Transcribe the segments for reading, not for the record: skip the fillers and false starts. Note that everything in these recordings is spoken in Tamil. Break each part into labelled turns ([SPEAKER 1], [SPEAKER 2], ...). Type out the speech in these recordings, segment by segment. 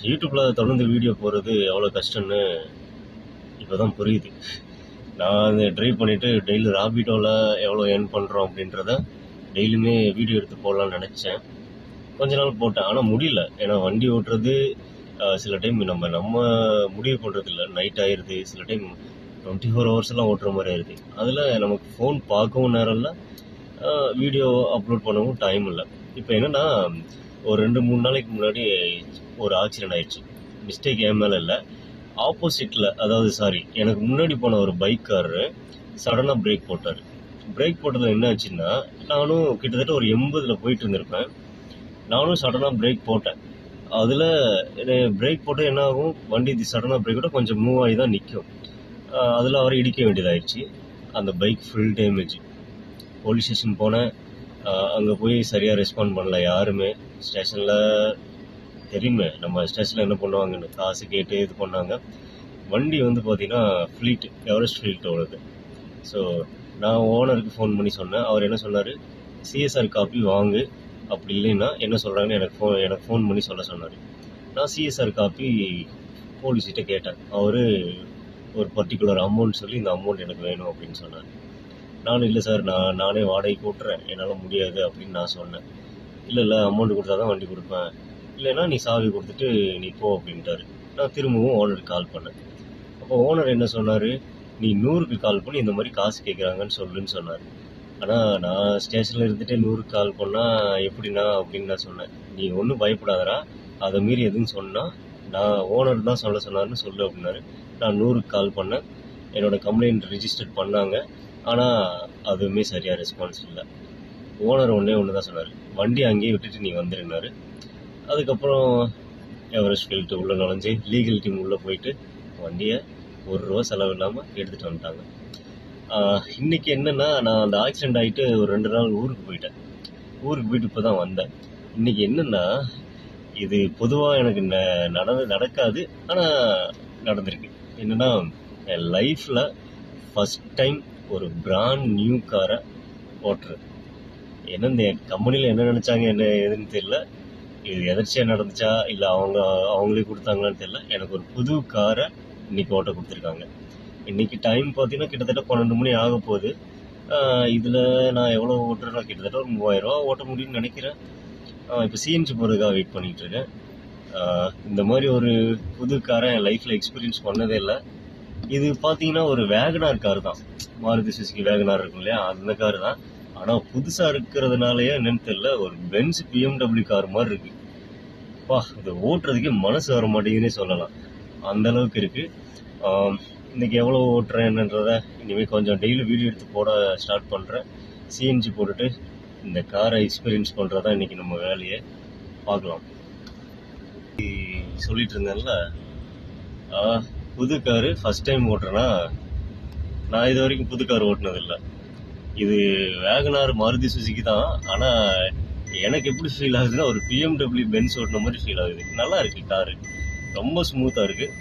[SPEAKER 1] யூடியூப்பில் தொடர்ந்து வீடியோ போடுறது எவ்வளோ கஷ்டம்னு இப்போ தான் புரியுது. நான் அதை ட்ரை பண்ணிவிட்டு டெய்லி ராபிட்டோவில் எவ்வளோ ஏர்ன் பண்ணுறோம் அப்படின்றத டெய்லியுமே வீடியோ எடுத்து போடலான்னு நினச்சேன். கொஞ்ச நாள் போட்டேன், ஆனால் முடியல. ஏன்னா வண்டி ஓட்டுறது சில டைம் நம்ம முடிவு பண்ணுறது இல்லை, நைட் ஆயிடுது. சில டைம் 24 ஹவர்ஸ்லாம் ஓட்டுற மாதிரி ஆயிடுது. அதில் நமக்கு ஃபோன் பார்க்கவும் நேரம் இல்லை, வீடியோ அப்லோட் பண்ணவும் டைம் இல்லை. இப்போ என்னென்னா, ஒரு 2-3 நாளைக்கு முன்னாடி ஒரு ஆக்சிடென்ட் ஆயிடுச்சு. மிஸ்டேக் என் மேலே இல்லை, ஆப்போசிட்டில், அதாவது எனக்கு முன்னாடி போன ஒரு பைக்காரரு சடனாக பிரேக் போட்டார். பிரேக் போட்டதில் என்ன ஆச்சுன்னா, நானும் கிட்டத்தட்ட ஒரு 80ல் போயிட்டு இருந்திருப்பேன். நானும் சடனாக பிரேக் போட்டேன். அதில் பிரேக் போட்டால் என்ன ஆகும், வண்டி சடனாக பிரேக் போட்டால் கொஞ்சம் மூவ் ஆகி தான் நிற்கும். அதில் அவரை இடிக்க வேண்டியதாகிடுச்சு. அந்த bike full damage. Police station போனேன். அங்கே போய் சரியாக ரெஸ்பாண்ட் பண்ணல யாருமே. ஸ்டேஷனில் தெரியுமே நம்ம ஸ்டேஷனில் என்ன பண்ணுவாங்கன்னு, காசு கேட்டு இது பண்ணாங்க. வண்டி வந்து பார்த்தீங்கன்னா எவரெஸ்ட் ஃப்ளீட் ஓடுது. ஸோ நான் ஓனருக்கு ஃபோன் பண்ணி சொன்னேன். அவர் என்ன சொன்னார், சிஎஸ்ஆர் காப்பி வாங்கு, அப்படி இல்லைன்னா என்ன சொல்கிறாங்கன்னு எனக்கு ஃபோன் பண்ணி சொல்ல சொன்னார். நான் சிஎஸ்ஆர் காப்பி போலீஸ்கிட்ட கேட்டேன். அவர் ஒரு பர்டிகுலர் அமௌண்ட் சொல்லி, இந்த அமௌண்ட் எனக்கு வேணும் அப்படின்னு சொன்னார். நானும் இல்லை சார், நானே வாடகைக்கு ஓட்டுறேன், என்னால் முடியாது அப்படின்னு நான் சொன்னேன். இல்லை அமௌண்ட் கொடுத்தா தான் வண்டி கொடுப்பேன், இல்லைன்னா நீ சாவி கொடுத்துட்டு நீ போ அப்படின்ட்டாரு. நான் திரும்பவும் ஓனருக்கு கால் பண்ணேன். அப்போ ஓனர் என்ன சொன்னார், நீ 100க்கு கால் பண்ணி இந்த மாதிரி காசு கேட்குறாங்கன்னு சொல்லுன்னு சொன்னார். ஆனால் நான் ஸ்டேஷனில் இருந்துகிட்டே 100க்கு கால் பண்ணால் எப்படின்னா அப்படின்னு நான் சொன்னேன். நீ ஒன்றும் பயப்படாதரா, அதை மீறி எதுவும் சொன்னால் நான் ஓனர் தான் சொல்ல சொன்னார்னு சொல்லு அப்படின்னாரு. நான் 100க்கு கால் பண்ணேன். என்னோடய கம்ப்ளைண்ட் ரிஜிஸ்டர் பண்ணாங்க. ஆனால் அதுவுமே சரியாக ரெஸ்பான்ஸ் இல்லை. ஓனர் ஒன்று தான் சொன்னார், வண்டி அங்கேயே விட்டுட்டு நீ வந்துருந்தாரு. அதுக்கப்புறம் எவரெஸ்ட் ஃபீல்டு உள்ளே நுழைஞ்சி லீகல் டீம் உள்ளே போயிட்டு வண்டியை ₹1 செலவு இல்லாமல் எடுத்துகிட்டு வந்துட்டாங்க. இன்றைக்கி என்னென்னா, நான் அந்த ஆக்சிடெண்ட் ஆகிட்டு ஒரு 2 நாள் ஊருக்கு போயிட்டு இப்போ தான் வந்தேன். இன்றைக்கி என்னென்னா, இது பொதுவாக எனக்கு நடக்காது, ஆனால் நடந்திருக்கு. என்னென்னா, என் லைஃப்பில் ஃபஸ்ட் டைம் ஒரு பிராண்ட் நியூ காரை ஓட்டுறேன். இந்த கம்பெனியில் என்ன நினச்சாங்க என்ன ஏதுன்னு தெரியல, இது எதர்ச்சியாக நடந்துச்சா இல்லை அவங்களே கொடுத்தாங்களான்னு தெரியல, எனக்கு ஒரு புது காரை இன்றைக்கி ஓட்ட கொடுத்துருக்காங்க. இன்றைக்கி டைம் பார்த்தீங்கன்னா கிட்டத்தட்ட 12 மணி ஆக போகுது. இதில் நான் எவ்வளோ ஓட்டுறேன்னா கிட்டத்தட்ட ஒரு 3000 ரூபா ஓட்ட முடியும்னு நினைக்கிறேன். இப்போ சிஎன்ஜி போகிறதுக்காக வெயிட் பண்ணிகிட்ருக்கேன். இந்த மாதிரி ஒரு புது காரை என் லைஃப்பில் எக்ஸ்பீரியன்ஸ் பண்ணதே இல்லை. இது பார்த்தீங்கன்னா ஒரு வேகனார் கார் தான், மாருதி சுசுகி வேகனார் இருக்கும் இல்லையா, அந்த கார் தான். ஆனால் புதுசாக இருக்கிறதுனாலயே என்னன்னு தெரியல, ஒரு பென்ஸ் BMW கார் மாதிரி இருக்குது. இதை ஓட்டுறதுக்கே மனசு வர மாட்டேங்குதுன்னே சொல்லலாம், அந்தளவுக்கு இருக்குது. இன்றைக்கி எவ்வளோ ஓட்டுறேன் என்னன்றதை இனிமேல் கொஞ்சம் டெய்லி வீடியோ எடுத்து போட ஸ்டார்ட் பண்ணுறேன். சிஎன்ஜி போட்டுட்டு இந்த காரை எக்ஸ்பீரியன்ஸ் பண்ணுறதா இன்றைக்கி நம்ம வேலையை பார்க்கலாம். சொல்லிட்டு இருந்தேன்ல, புது காரு ஃபஸ்ட் டைம் ஓட்டுறேன்னா, நான் இது வரைக்கும் புது கார் ஓட்டினதில்லை. இது வேகனார் மாருதி சுசுகி தான். ஆனால் எனக்கு எப்படி ஃபீல் ஆகுதுன்னா, ஒரு BMW பென்ஸ் ஓட்டின மாதிரி ஃபீல் ஆகுது. நல்லா இருக்குது காரு, ரொம்ப ஸ்மூத்தாக இருக்குது.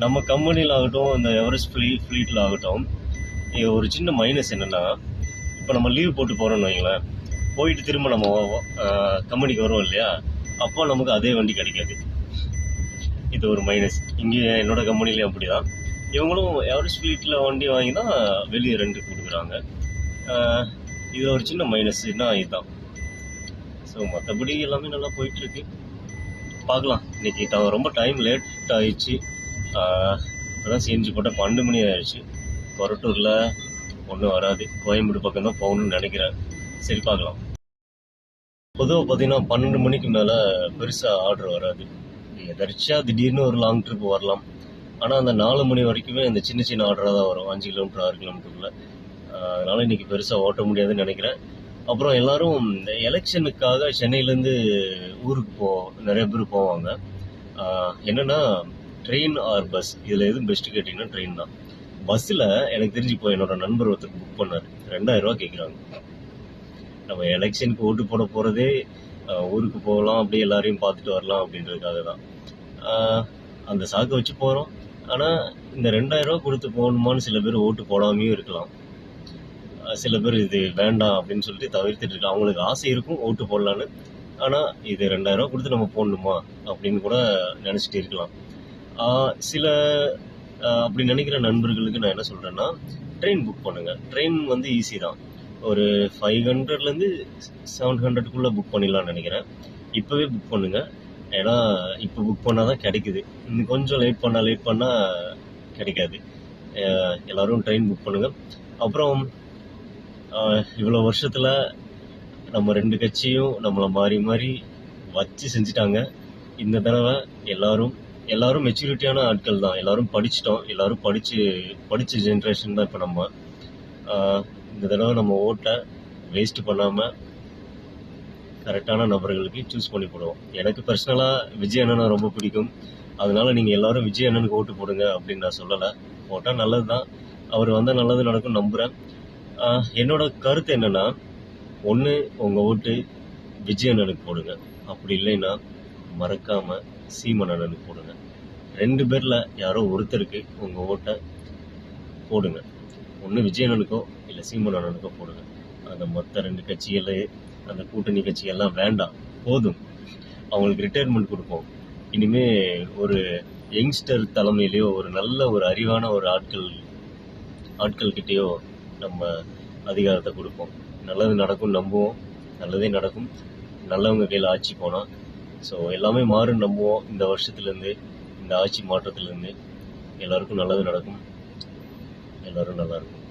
[SPEAKER 1] நம்ம கம்பெனியில் ஆகட்டும், இந்த எவரெஸ்ட் ஃப்ளீட்டில் ஆகட்டும், ஒரு சின்ன மைனஸ் என்னென்னா, இப்போ நம்ம லீவ் போட்டு போகிறோன்னு வைங்களேன், போயிட்டு திரும்ப நம்ம கம்பெனிக்கு வரோம் இல்லையா, அப்போ நமக்கு அதே வண்டி கிடைக்காது. இது ஒரு மைனஸ். இங்கே என்னோடய கம்பெனிலையும் அப்படி தான். இவங்களும் எவரெஸ்ட் ஃப்ளீட்டில் வண்டி வாங்கி தான் வெளியே ரெண்டுக்கு கொடுக்குறாங்க. இதில் ஒரு சின்ன மைனஸ்னா இதுதான். ஸோ மற்றபடி எல்லாமே நல்லா போயிட்டுருக்கு. பார்க்கலாம். இன்றைக்கி ரொம்ப டைம் லேட் ஆகிடுச்சு. இப்போதான் சிஎன்ஜி போட்டால் 12 மணி ஆயிடுச்சு. கொரட்டூரில் ஒன்றும் வராது, கோயம்பேடு பக்கம் தான் போகணுன்னு நினைக்கிறேன். சரி பார்க்கலாம். பொதுவாக பார்த்தீங்கன்னா 12 மணிக்கு மேலே பெருசாக ஆர்டர் வராது. எதர்ச்சியாக திடீர்னு ஒரு லாங் ட்ரிப் வரலாம். ஆனால் அந்த 4 மணி வரைக்குமே இந்த சின்ன ஆர்டராக தான் வரும், 5 கிலோமீட்டர் 6 கிலோமீட்டருக்குள்ள. அதனால் இன்றைக்கி பெருசாக ஓட்ட முடியாதுன்னு நினைக்கிறேன். அப்புறம் எல்லோரும் இந்த எலெக்ஷனுக்காக சென்னையிலேருந்து ஊருக்கு நிறைய பேர் போவாங்க. என்னென்னா, ட்ரெயின் ஆர் பஸ், இதில் எதுவும் பெஸ்ட்டு கேட்டிங்கன்னா ட்ரெயின் தான். பஸ்ஸில் எனக்கு தெரிஞ்சு இப்போ என்னோடய நண்பர் ஒருத்தர் புக் பண்ணார், 2000 ரூபா கேட்குறாங்க. நம்ம எலெக்ஷனுக்கு ஓட்டு போட போகிறதே ஊருக்கு போகலாம், அப்படியே எல்லாரையும் பார்த்துட்டு வரலாம் அப்படின்றதுக்காக தான். அந்த சாக்கை வச்சு போகிறோம். ஆனால் இந்த 2000 ரூபா கொடுத்து போகணுமான்னு சில பேர் ஓட்டு போடாமையும் இருக்கலாம். சில பேர் இது வேண்டாம் அப்படின்னு சொல்லிட்டு தவிர்த்துட்டு இருக்காங்க. அவங்களுக்கு ஆசை இருக்கும் ஓட்டு போடலான்னு, ஆனால் இது 2000 கொடுத்து நம்ம போடணுமா அப்படின்னு கூட நினச்சிட்டு இருக்கலாம். சில அப்படி நினைக்கிற நண்பர்களுக்கு நான் என்ன சொல்கிறேன்னா, ட்ரெயின் புக் பண்ணுங்கள். ட்ரெயின் வந்து ஈஸி தான். ஒரு 500லேருந்து 700க்குள்ளே புக் பண்ணிடலாம்னு நினைக்கிறேன். இப்போவே புக் பண்ணுங்கள். ஏன்னா இப்போ புக் பண்ணால் தான் கிடைக்குது. இன்னும் கொஞ்சம் லேட் பண்ணால் கிடைக்காது. எல்லோரும் ட்ரெயின் புக் பண்ணுங்கள். அப்புறம் இவ்வளோ வருஷத்தில் நம்ம 2 கட்சியும் நம்மளை மாறி மாறி வச்சு செஞ்சுட்டாங்க. இந்த தடவை எல்லாரும் மெச்சூரிட்டியான ஆட்கள் தான். எல்லாரும் படிச்சிட்டோம். எல்லாரும் படித்த ஜென்ரேஷன் தான் இப்போ நம்ம. இந்த தடவை நம்ம ஓட்டை வேஸ்ட் பண்ணாமல் கரெக்டான நபர்களுக்கு சூஸ் பண்ணி போடுவோம். எனக்கு பர்சனலாக விஜய் அண்ணனை ரொம்ப பிடிக்கும். அதனால நீங்கள் எல்லாரும் விஜய் அண்ணனுக்கு ஓட்டு போடுங்க அப்படின்னு நான் சொல்லலை. போட்டால் நல்லது தான். அவர் வந்தால் நல்லது நடக்கும் நம்புகிறேன். என்னோட கருத்து என்னென்னா, ஒன்று உங்கள் ஓட்டு விஜய் அண்ணனுக்கு போடுங்க. அப்படி இல்லைன்னா மறக்காமல் சீமான் அண்ணனுக்கு போடுங்க. 2 பேரில் யாரோ ஒருத்தருக்கு உங்கள் ஓட்டை போடுங்க. ஒன்று விஜய் அண்ணனுக்கோ இல்லை சீமான் அண்ணனுக்கோ போடுங்க. அந்த மொத்த 2 கட்சிகள், அந்த கூட்டணி கட்சிகள்லாம் வேண்டாம், போதும். அவங்களுக்கு ரிட்டையர்மெண்ட் கொடுப்போம். இனிமேல் ஒரு யங்ஸ்டர் தலைமையிலையோ ஒரு நல்ல ஒரு அறிவான ஒரு ஆட்கள்கிட்டயோ நம்ம அதிகாரத்தை கொடுப்போம். நல்லது நடக்கும் நம்புவோம். நல்லதே நடக்கும். நல்லவங்க கையில் ஆட்சி போனால். ஸோ எல்லாமே மாறும் நம்புவோம். இந்த வருஷத்துலேருந்து, இந்த ஆட்சி மாற்றத்துலேருந்து எல்லாருக்கும் நல்லது நடக்கும். எல்லோரும் நல்லாயிருக்கும்.